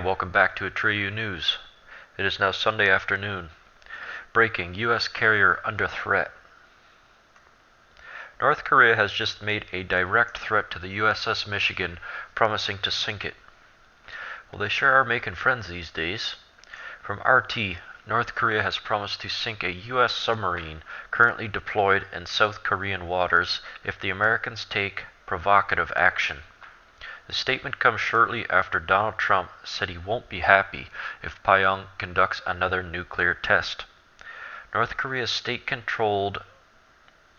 and welcome back to Atreyu News. It is now Sunday afternoon. Breaking: U.S. carrier under threat. North Korea has just made a direct threat to the USS Michigan, promising to sink it. Well, they sure are making friends these days. From RT, North Korea has promised to sink a U.S. submarine currently deployed in South Korean waters if the Americans take provocative action. The statement comes shortly after Donald Trump said he won't be happy if Pyongyang conducts another nuclear test. North Korea's state-controlled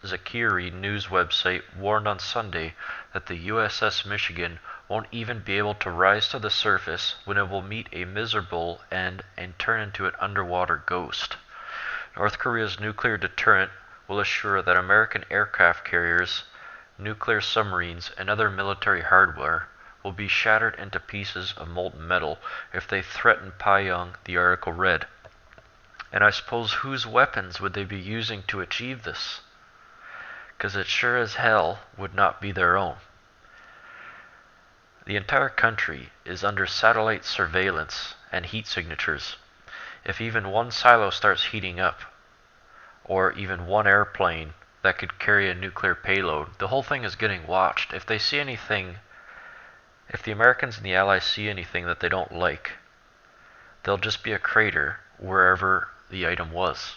Zakiri news website warned on Sunday that the USS Michigan won't even be able to rise to the surface when it will meet a miserable end and turn into an underwater ghost. North Korea's nuclear deterrent will assure that American aircraft carriers, nuclear submarines, and other military hardware will be shattered into pieces of molten metal if they threaten Pyongyang, the article read. And I suppose whose weapons would they be using to achieve this? 'Cause it sure as hell would not be their own. The entire country is under satellite surveillance and heat signatures. If even one silo starts heating up, or even one airplane that could carry a nuclear payload, the whole thing is getting watched. If the Americans and the Allies see anything that they don't like, there'll just be a crater wherever the item was.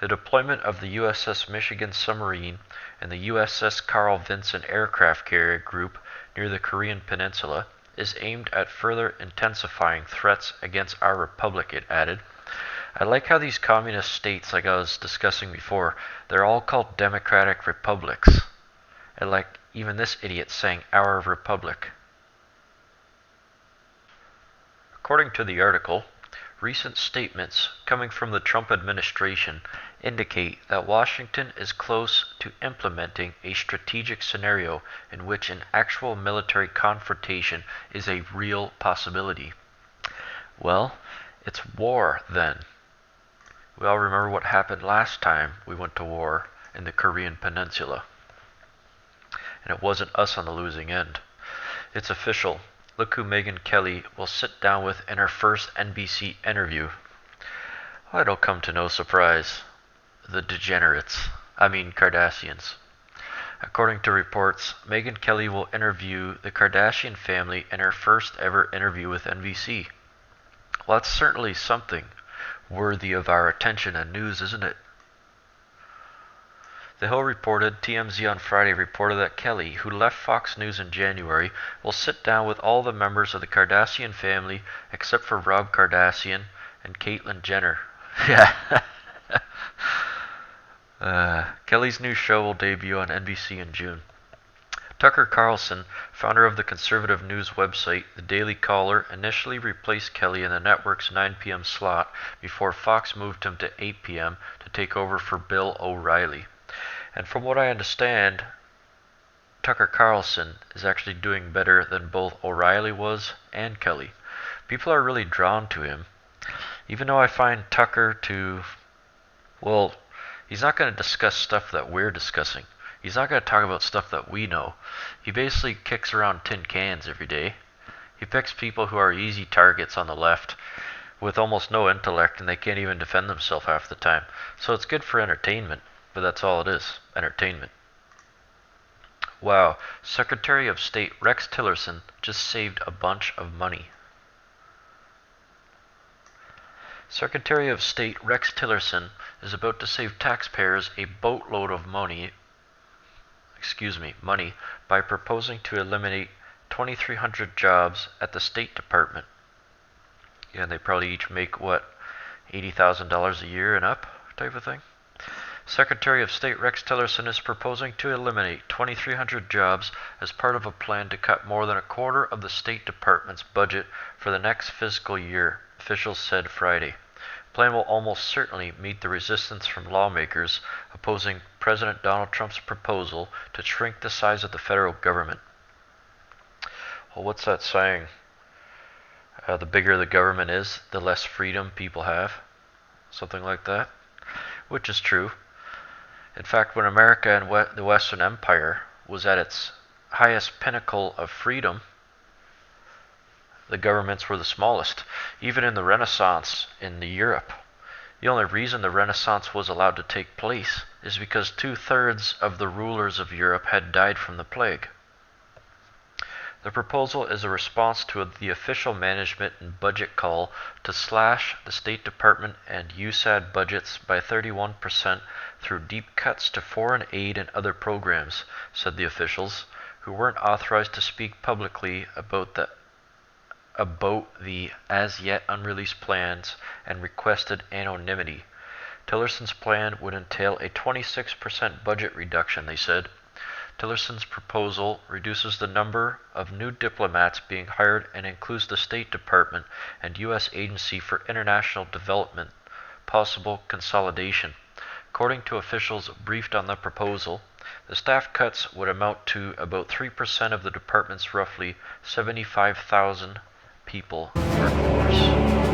The deployment of the USS Michigan submarine and the USS Carl Vinson aircraft carrier group near the Korean Peninsula is aimed at further intensifying threats against our republic, it added. I like how these communist states, like I was discussing before, they're all called democratic republics. And like even this idiot saying our republic. According to the article, recent statements coming from the Trump administration indicate that Washington is close to implementing a strategic scenario in which an actual military confrontation is a real possibility. Well, it's war then. We all remember what happened last time we went to war in the Korean Peninsula. And it wasn't us on the losing end. It's official. Look who Megyn Kelly will sit down with in her first NBC interview. Well, it'll come to no surprise. The degenerates. I mean Kardashians. According to reports, Megyn Kelly will interview the Kardashian family in her first ever interview with NBC. Well, that's certainly something worthy of our attention and news, isn't it? The Hill reported, TMZ on Friday reported that Kelly, who left Fox News in January, will sit down with all the members of the Kardashian family except for Rob Kardashian and Caitlyn Jenner. Yeah. Kelly's new show will debut on NBC in June. Tucker Carlson, founder of the conservative news website The Daily Caller, initially replaced Kelly in the network's 9 p.m. slot before Fox moved him to 8 p.m. to take over for Bill O'Reilly. And from what I understand, Tucker Carlson is actually doing better than both O'Reilly was and Kelly. People are really drawn to him. Even though I find Tucker to, well, he's not going to discuss stuff that we're discussing. He's not going to talk about stuff that we know. He basically kicks around tin cans every day. He picks people who are easy targets on the left with almost no intellect, and they can't even defend themselves half the time. So it's good for entertainment. But that's all it is, entertainment. Wow, Secretary of State Rex Tillerson just saved a bunch of money. Secretary of State Rex Tillerson is about to save taxpayers a boatload of money by proposing to eliminate 2,300 jobs at the State Department. Yeah, and they probably each make, what, $80,000 a year and up type of thing? Secretary of State Rex Tillerson is proposing to eliminate 2,300 jobs as part of a plan to cut more than a quarter of the State Department's budget for the next fiscal year, officials said Friday. The plan will almost certainly meet the resistance from lawmakers opposing President Donald Trump's proposal to shrink the size of the federal government. Well, what's that saying? The bigger the government is, the less freedom people have. Something like that. Which is true. In fact, when America and the Western Empire was at its highest pinnacle of freedom, the governments were the smallest, even in the Renaissance in Europe. The only reason the Renaissance was allowed to take place is because 2/3 of the rulers of Europe had died from the plague. The proposal is a response to the official management and budget call to slash the State Department and USAID budgets by 31% through deep cuts to foreign aid and other programs, said the officials, who weren't authorized to speak publicly about the as yet unreleased plans and requested anonymity. Tillerson's plan would entail a 26% budget reduction, they said. Tillerson's proposal reduces the number of new diplomats being hired and includes the State Department and U.S. Agency for International Development possible consolidation. According to officials briefed on the proposal, the staff cuts would amount to about 3% of the department's roughly 75,000 people workforce.